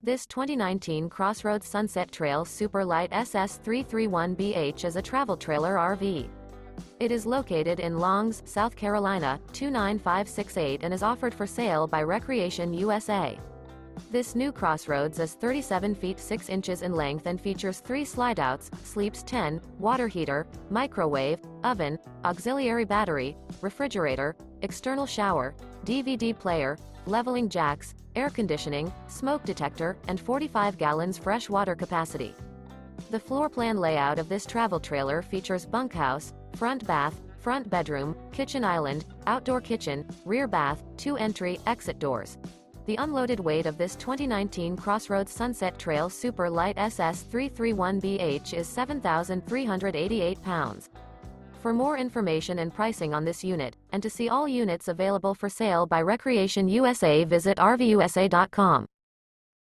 This 2019 CrossRoads Sunset Trail Super Lite SS331BH is a travel trailer RV. It is located in Longs, South Carolina, 29568 and is offered for sale by Recreation USA. This new CrossRoads is 37 feet 6 inches in length and features 3 slideouts, sleeps 10, water heater, microwave, oven, auxiliary battery, refrigerator, external shower, DVD player, leveling jacks, air conditioning, smoke detector, and 45 gallons fresh water capacity. The floor plan layout of this travel trailer features bunkhouse, front bath, front bedroom, kitchen island, outdoor kitchen, rear bath, 2 entry/exit doors. The unloaded weight of this 2019 CrossRoads Sunset Trail Super Lite SS331BH is 7,388 pounds. For more information and pricing on this unit, and to see all units available for sale by Recreation USA, visit RVUSA.com.